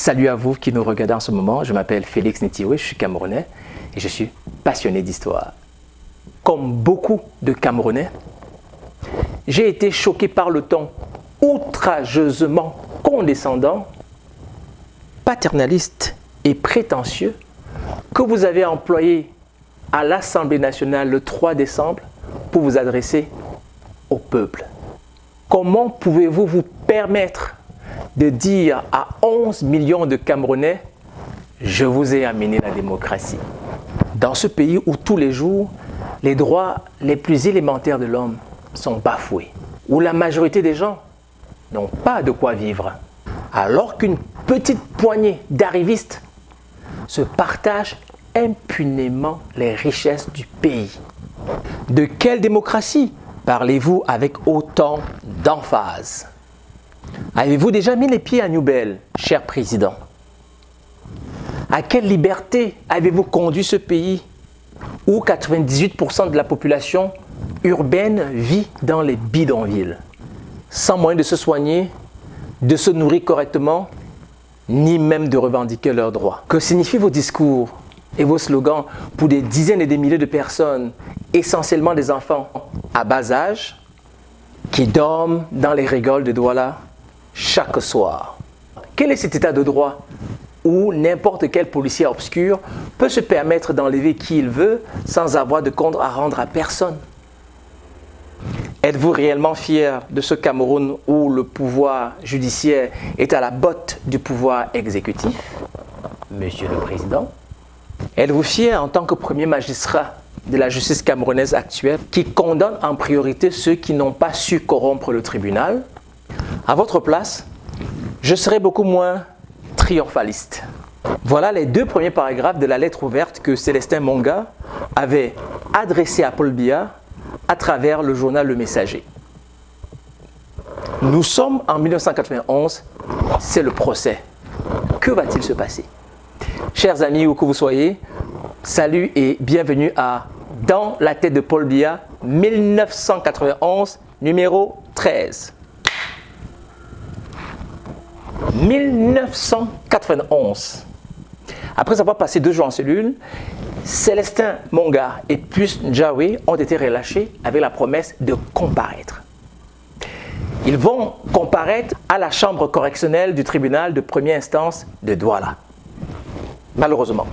Salut à vous qui nous regardez en ce moment, je m'appelle Félix Netiwe, je suis Camerounais et je suis passionné d'histoire. Comme beaucoup de Camerounais, j'ai été choqué par le ton outrageusement condescendant, paternaliste et prétentieux que vous avez employé à l'Assemblée nationale le 3 décembre pour vous adresser au peuple. Comment pouvez-vous vous permettre de dire à 11 millions de Camerounais « Je vous ai amené la démocratie » dans ce pays où tous les jours, les droits les plus élémentaires de l'homme sont bafoués, où la majorité des gens n'ont pas de quoi vivre, alors qu'une petite poignée d'arrivistes se partagent impunément les richesses du pays. De quelle démocratie parlez-vous avec autant d'emphase? Avez-vous déjà mis les pieds à New Bell, cher président? À quelle liberté avez-vous conduit ce pays où 98% de la population urbaine vit dans les bidonvilles, sans moyen de se soigner, de se nourrir correctement, ni même de revendiquer leurs droits? Que signifient vos discours et vos slogans pour des dizaines et des milliers de personnes, essentiellement des enfants à bas âge, qui dorment dans les rigoles de Douala chaque soir? Quel est cet état de droit où n'importe quel policier obscur peut se permettre d'enlever qui il veut sans avoir de compte à rendre à personne? Êtes-vous réellement fier de ce Cameroun où le pouvoir judiciaire est à la botte du pouvoir exécutif, Monsieur le Président? Êtes-vous fier en tant que premier magistrat de la justice camerounaise actuelle qui condamne en priorité ceux qui n'ont pas su corrompre le tribunal? À votre place, je serais beaucoup moins triomphaliste. Voilà les deux premiers paragraphes de la lettre ouverte que Célestin Monga avait adressée à Paul Biya à travers le journal Le Messager. Nous sommes en 1991, c'est le procès. Que va-t-il se passer? Chers amis, où que vous soyez, salut et bienvenue à Dans la tête de Paul Biya, 1991, numéro 13. 1991. Après avoir passé 2 jours en cellule, Célestin Monga et Pius Njahwe ont été relâchés avec la promesse de comparaître. Ils vont comparaître à la chambre correctionnelle du tribunal de première instance de Douala. Malheureusement,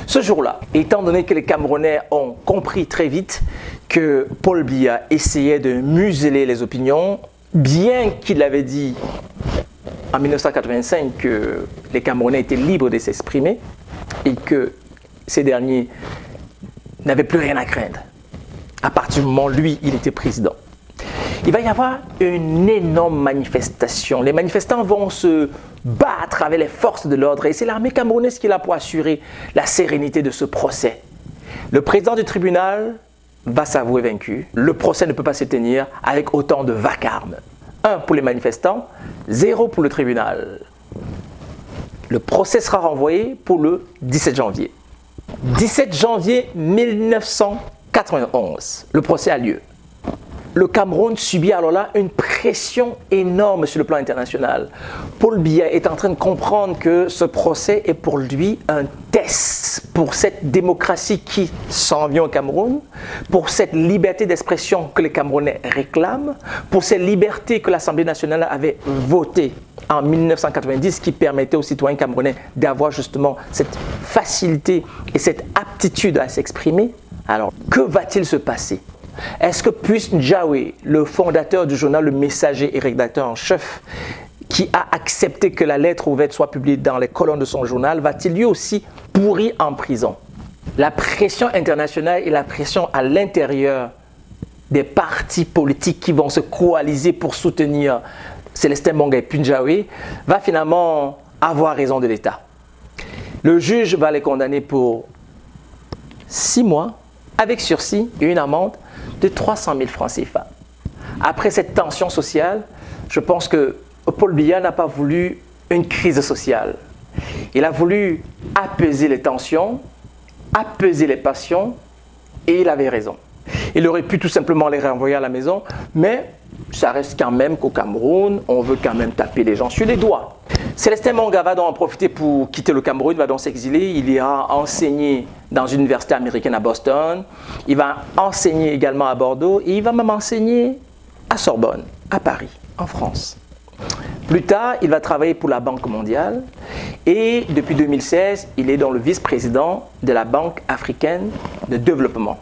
ce jour-là, étant donné que les Camerounais ont compris très vite que Paul Biya essayait de museler les opinions, bien qu'il avait dit en 1985 que les Camerounais étaient libres de s'exprimer et que ces derniers n'avaient plus rien à craindre. À partir du moment où lui, il était président. Il va y avoir une énorme manifestation. Les manifestants vont se battre avec les forces de l'ordre et c'est l'armée camerounaise qui est là pour assurer la sérénité de ce procès. Le président du tribunal va s'avouer vaincu. Le procès ne peut pas se tenir avec autant de vacarme. 1 pour les manifestants, 0 pour le tribunal. Le procès sera renvoyé pour le 17 janvier. 17 janvier 1991, le procès a lieu. Le Cameroun subit alors là une pression énorme sur le plan international. Paul Biya est en train de comprendre que ce procès est pour lui un test pour cette démocratie qui s'en vient au Cameroun, pour cette liberté d'expression que les Camerounais réclament, pour cette liberté que l'Assemblée nationale avait votée en 1990 qui permettait aux citoyens camerounais d'avoir justement cette facilité et cette aptitude à s'exprimer. Alors, que va-t-il se passer? Est-ce que Pius Njahwe, le fondateur du journal Le Messager et rédacteur en chef, qui a accepté que la lettre ouverte soit publiée dans les colonnes de son journal, va-t-il lui aussi pourrir en prison? La pression internationale et la pression à l'intérieur des partis politiques qui vont se coaliser pour soutenir Célestin Monga et Pius Njahwe va finalement avoir raison de l'État. Le juge va les condamner pour 6 mois avec sursis et une amende de 300 000 francs CFA. Après cette tension sociale, je pense que Paul Biya n'a pas voulu une crise sociale. Il a voulu apaiser les tensions, apaiser les passions, et il avait raison. Il aurait pu tout simplement les renvoyer à la maison, mais ça reste quand même qu'au Cameroun, on veut quand même taper les gens sur les doigts. Célestin Monga va donc en profiter pour quitter le Cameroun, va donc s'exiler. Il ira enseigner dans une université américaine à Boston. Il va enseigner également à Bordeaux et il va même enseigner à Sorbonne, à Paris, en France. Plus tard, il va travailler pour la Banque mondiale et depuis 2016, il est donc le vice-président de la Banque africaine de développement.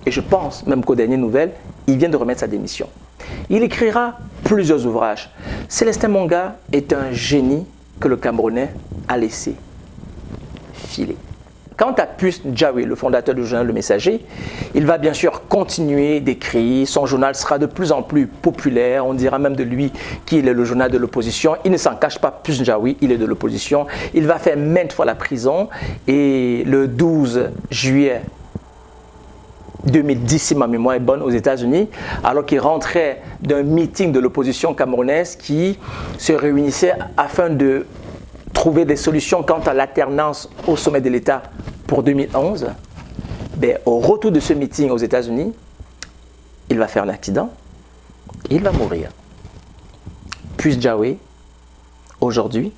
Et je pense même qu'aux dernières nouvelles, il vient de remettre sa démission. Il écrira plusieurs ouvrages. Célestin Monga est un génie que le Camerounais a laissé filer. Quant à Puce Ndjawe, le fondateur du journal Le Messager, il va bien sûr continuer d'écrire. Son journal sera de plus en plus populaire. On dira même de lui qu'il est le journal de l'opposition. Il ne s'en cache pas, Puce Ndjawe, il est de l'opposition. Il va faire maintes fois la prison. Et le 12 juillet 2010, si ma mémoire est bonne, aux États-Unis, alors qu'il rentrait d'un meeting de l'opposition camerounaise qui se réunissait afin de trouver des solutions quant à l'alternance au sommet de l'État pour 2011, au retour de ce meeting aux États-Unis, il va faire un accident et il va mourir. Puce Ndjawe, aujourd'hui,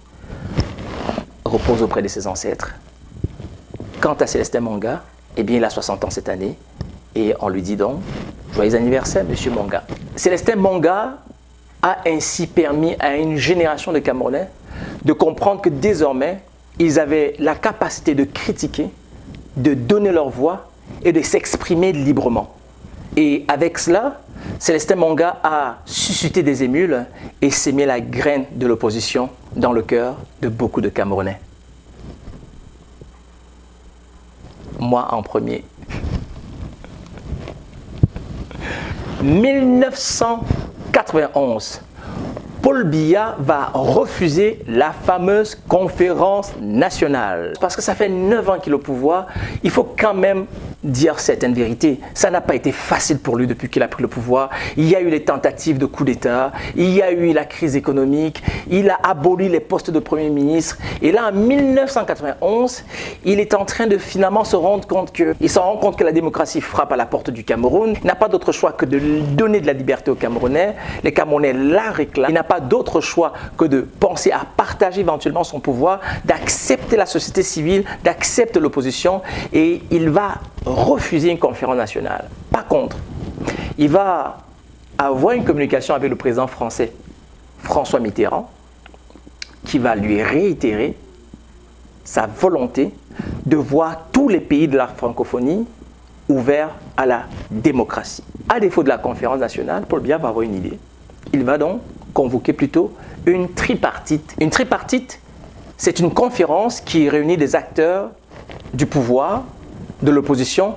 repose auprès de ses ancêtres. Quant à Célestin Monga, eh bien, il a 60 ans cette année et on lui dit donc joyeux anniversaire, monsieur Monga. Célestin Monga a ainsi permis à une génération de Camerounais de comprendre que désormais, ils avaient la capacité de critiquer, de donner leur voix et de s'exprimer librement. Et avec cela, Célestin Monga a suscité des émules et sémé la graine de l'opposition dans le cœur de beaucoup de Camerounais. Moi en premier. 1991. Paul Biya va refuser la fameuse conférence nationale. Parce que ça fait 9 ans qu'il est au pouvoir, il faut quand même dire certaines vérités. Ça n'a pas été facile pour lui depuis qu'il a pris le pouvoir. Il y a eu les tentatives de coup d'État, il y a eu la crise économique, il a aboli les postes de Premier ministre. Et là, en 1991, il est en train de finalement se rendre compte que la démocratie frappe à la porte du Cameroun. Il n'a pas d'autre choix que de donner de la liberté aux Camerounais. Les Camerounais la réclament. Il n'a pas d'autre choix que de penser à partager éventuellement son pouvoir, d'accepter la société civile, d'accepter l'opposition, et il va refuser une conférence nationale. Par contre, il va avoir une communication avec le président français, François Mitterrand, qui va lui réitérer sa volonté de voir tous les pays de la francophonie ouverts à la démocratie. À défaut de la conférence nationale, Paul Biya va avoir une idée. Il va donc convoquer plutôt une tripartite. Une tripartite, c'est une conférence qui réunit des acteurs du pouvoir, de l'opposition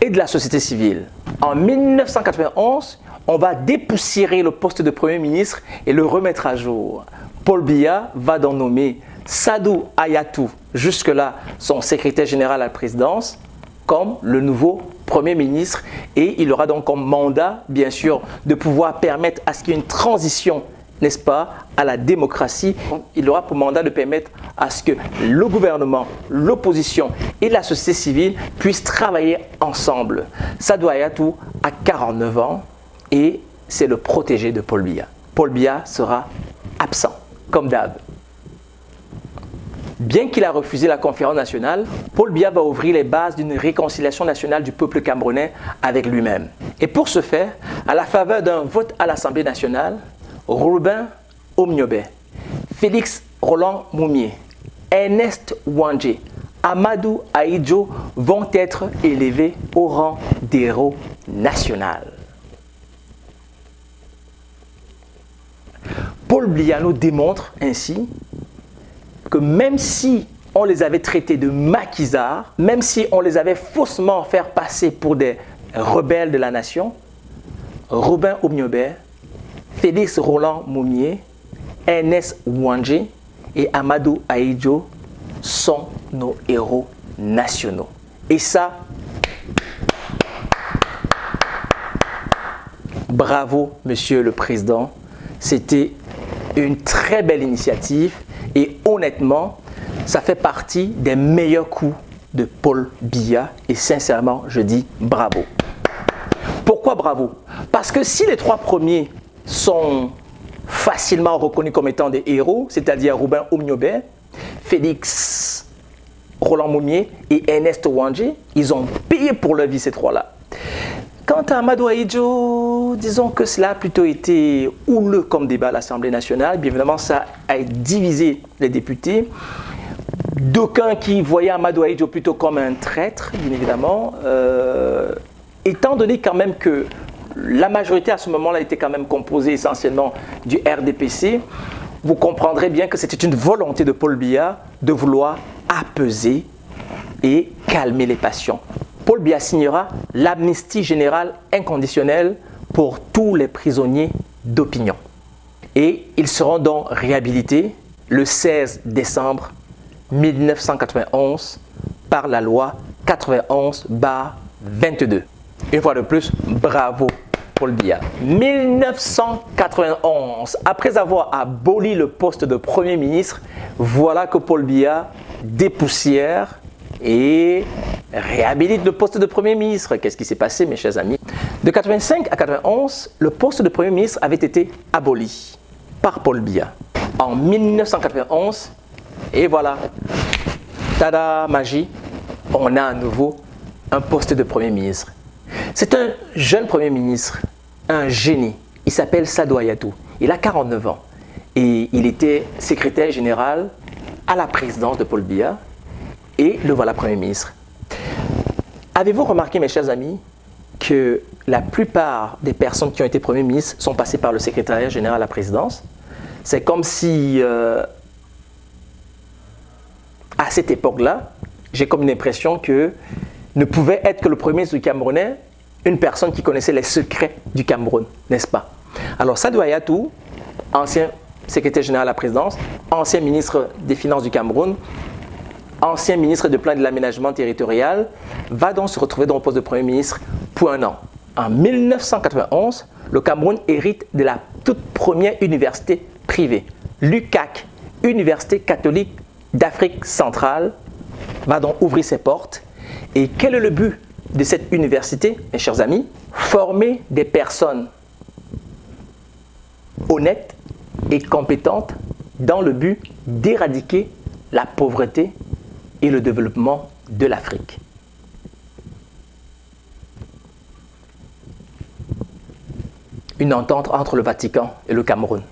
et de la société civile. En 1991, on va dépoussiérer le poste de Premier ministre et le remettre à jour. Paul Biya va donc nommer Sadou Ayatou, jusque-là son secrétaire général à la présidence, comme le nouveau Premier ministre, et il aura donc comme mandat, bien sûr, de pouvoir permettre à ce qu'il y ait une transition, n'est-ce pas, à la démocratie. Il aura pour mandat de permettre à ce que le gouvernement, l'opposition et la société civile puissent travailler ensemble. Sadou Ayatou a 49 ans et c'est le protégé de Paul Biya. Paul Biya sera absent, comme d'hab. Bien qu'il a refusé la conférence nationale, Paul Biya va ouvrir les bases d'une réconciliation nationale du peuple camerounais avec lui-même. Et pour ce faire, à la faveur d'un vote à l'Assemblée nationale, Ruben Omniobe, Félix Roland Moumié, Ernest Ouandjé, Amadou Ahidjo vont être élevés au rang d'héros national. Paul Biya nous démontre ainsi que même si on les avait traités de maquisards, même si on les avait faussement fait passer pour des rebelles de la nation, Ruben Omniobe, Félix Roland Moumié, Ernest Ouandjé et Amadou Ahidjo sont nos héros nationaux. Et ça, bravo, Monsieur le Président. C'était une très belle initiative et honnêtement, ça fait partie des meilleurs coups de Paul Biya et sincèrement, je dis bravo. Pourquoi bravo? Parce que si les 3 premiers sont facilement reconnus comme étant des héros, c'est-à-dire Robin Oumniobé, Félix Roland Moumié et Ernest Ouandjé. Ils ont payé pour leur vie, ces trois-là. Quant à Amadou Ahidjo, disons que cela a plutôt été houleux comme débat à l'Assemblée nationale. Bien évidemment, ça a divisé les députés. D'aucuns qui voyaient Amadou Ahidjo plutôt comme un traître, bien évidemment. Étant donné quand même que la majorité à ce moment-là était quand même composée essentiellement du RDPC, vous comprendrez bien que c'était une volonté de Paul Biya de vouloir apaiser et calmer les passions. Paul Biya signera l'amnistie générale inconditionnelle pour tous les prisonniers d'opinion. Et ils seront donc réhabilités le 16 décembre 1991 par la loi 91/22. Une fois de plus, bravo Paul Biya. 1991, après avoir aboli le poste de Premier ministre, voilà que Paul Biya dépoussière et réhabilite le poste de Premier ministre. Qu'est-ce qui s'est passé, mes chers amis? De 85 à 91, le poste de Premier ministre avait été aboli par Paul Biya. En 1991, et voilà, tada, magie, on a à nouveau un poste de Premier ministre. C'est un jeune Premier ministre, un génie. Il s'appelle Sadou Ayatou. Il a 49 ans et il était secrétaire général à la présidence de Paul Biya. Et le voilà Premier ministre. Avez-vous remarqué, mes chers amis, que la plupart des personnes qui ont été Premier ministre sont passées par le secrétariat général à la présidence? C'est comme si, à cette époque-là, j'ai comme une impression que ne pouvait être que le Premier ministre du Camerounais une personne qui connaissait les secrets du Cameroun, n'est-ce pas? Alors, Sadou Ayatou, ancien secrétaire général à la présidence, ancien ministre des Finances du Cameroun, ancien ministre de plan de l'aménagement territorial, va donc se retrouver dans le poste de Premier ministre pour un an. En 1991, le Cameroun hérite de la toute première université privée. L'UCAC, Université catholique d'Afrique centrale, va donc ouvrir ses portes. Et quel est le but de cette université, mes chers amis? Former des personnes honnêtes et compétentes dans le but d'éradiquer la pauvreté et le développement de l'Afrique. Une entente entre le Vatican et le Cameroun.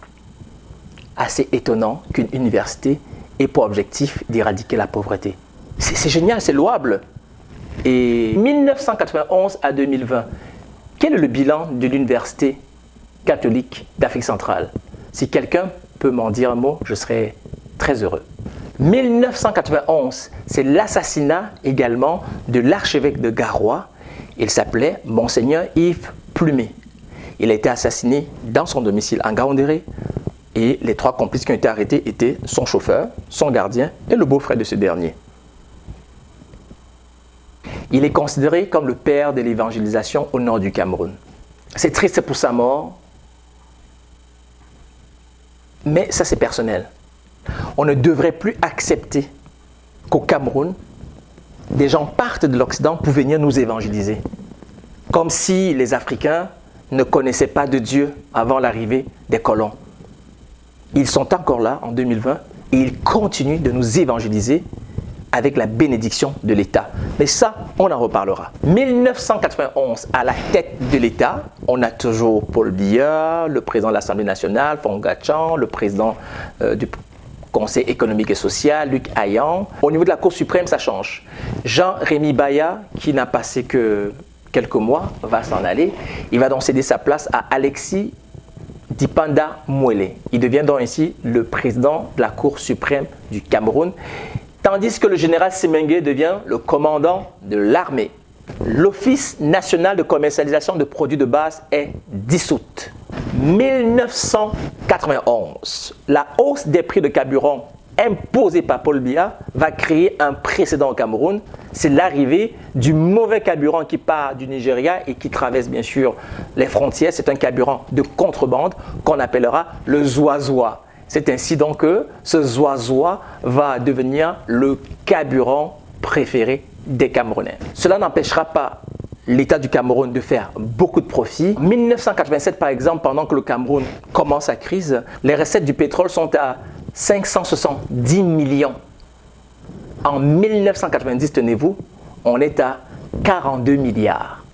Assez étonnant qu'une université ait pour objectif d'éradiquer la pauvreté. C'est génial, c'est louable. Et 1991 à 2020, quel est le bilan de l'université catholique d'Afrique centrale? Si quelqu'un peut m'en dire un mot, je serais très heureux. 1991, c'est l'assassinat également de l'archevêque de Garoua. Il s'appelait Monseigneur Yves Plumet. Il a été assassiné dans son domicile en Gaoundéré et les trois complices qui ont été arrêtés étaient son chauffeur, son gardien et le beau-frère de ce dernier. Il est considéré comme le père de l'évangélisation au nord du Cameroun. C'est triste pour sa mort, mais ça c'est personnel. On ne devrait plus accepter qu'au Cameroun, des gens partent de l'Occident pour venir nous évangéliser. Comme si les Africains ne connaissaient pas de Dieu avant l'arrivée des colons. Ils sont encore là en 2020 et ils continuent de nous évangéliser avec la bénédiction de l'État. Mais ça, on en reparlera. 1991, à la tête de l'État, on a toujours Paul Biya, le président de l'Assemblée nationale, Fongachan, le président du Conseil économique et social, Luc Ayang. Au niveau de la Cour suprême, ça change. Jean-Rémy Baya, qui n'a passé que quelques mois, va s'en aller. Il va donc céder sa place à Alexis Dipanda Mouele. Il devient donc ainsi le président de la Cour suprême du Cameroun, tandis que le général Semengue devient le commandant de l'armée. L'Office national de commercialisation de produits de base est dissoute. 1991, la hausse des prix de carburant imposée par Paul Biya va créer un précédent au Cameroun. C'est l'arrivée du mauvais carburant qui part du Nigeria et qui traverse bien sûr les frontières. C'est un carburant de contrebande qu'on appellera le zoazoa. C'est ainsi donc que ce zoazoa va devenir le carburant préféré des Camerounais. Cela n'empêchera pas l'État du Cameroun de faire beaucoup de profits. En 1987, par exemple, pendant que le Cameroun commence sa crise, les recettes du pétrole sont à 570 millions. En 1990, tenez-vous, on est à 42 milliards.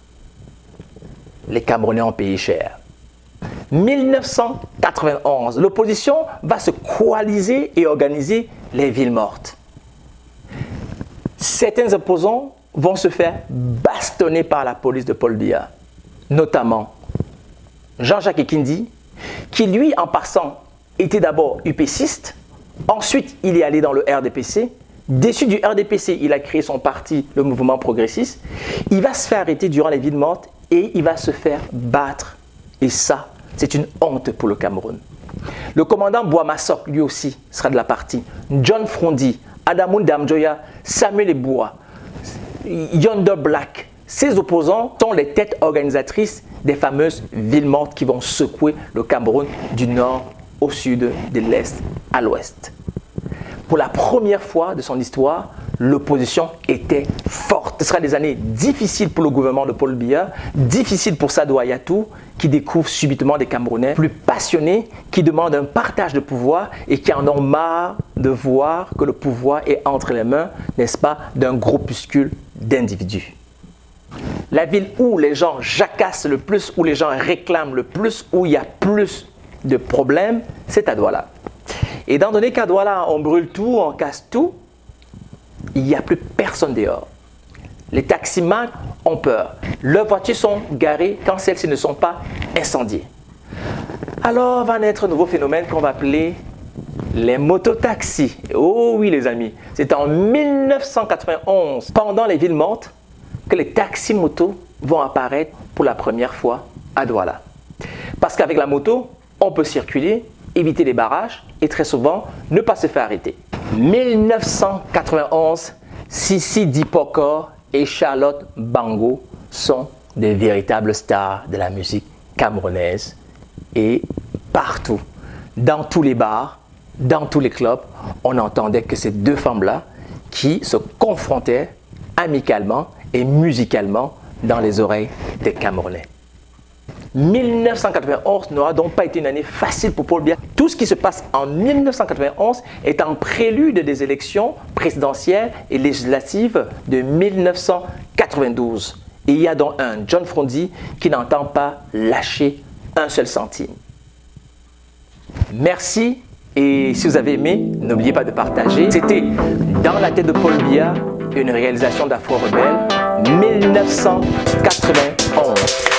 Les Camerounais ont payé cher. 1991, l'opposition va se coaliser et organiser les villes mortes. Certains opposants vont se faire bastonner par la police de Paul Biya, notamment Jean-Jacques Ekindi, qui lui, en passant, était d'abord UPCiste, ensuite il est allé dans le RDPC, déçu du RDPC, il a créé son parti, le mouvement progressiste, il va se faire arrêter durant les villes mortes et il va se faire battre. Et ça, c'est une honte pour le Cameroun. Le commandant Bouamassok, lui aussi, sera de la partie. John Frondi, Adamoun Damjoya, Samuel Eboua, Yonder Black. Ces opposants sont les têtes organisatrices des fameuses villes mortes qui vont secouer le Cameroun du nord au sud, de l'est à l'ouest. Pour la première fois de son histoire, l'opposition était forte. Ce sera des années difficiles pour le gouvernement de Paul Biya, difficiles pour Sadou Ayatou, qui découvre subitement des Camerounais plus passionnés, qui demandent un partage de pouvoir et qui en ont marre de voir que le pouvoir est entre les mains, n'est-ce pas, d'un groupuscule d'individus. La ville où les gens jacassent le plus, où les gens réclament le plus, où il y a plus de problèmes, c'est à Douala. Et étant donné qu'à Douala, on brûle tout, on casse tout, il n'y a plus personne dehors. Les taximans ont peur. Leurs voitures sont garées quand celles-ci ne sont pas incendiées. Alors va naître un nouveau phénomène qu'on va appeler les mototaxis. Oh oui les amis, c'est en 1991, pendant les villes mortes, que les taxis-motos vont apparaître pour la première fois à Douala. Parce qu'avec la moto, on peut circuler, éviter les barrages et très souvent ne pas se faire arrêter. 1991, Sissi Dipokor et Charlotte Bango sont des véritables stars de la musique camerounaise et partout, dans tous les bars, dans tous les clubs, on n'entendait que ces deux femmes-là qui se confrontaient amicalement et musicalement dans les oreilles des Camerounais. 1991 n'aura donc pas été une année facile pour Paul Biya. Tout ce qui se passe en 1991 est en prélude des élections présidentielles et législatives de 1992. Et il y a donc un John Frondi qui n'entend pas lâcher un seul centime. Merci et si vous avez aimé, n'oubliez pas de partager. C'était Dans la tête de Paul Biya, une réalisation d'Afro Rebelle 1991.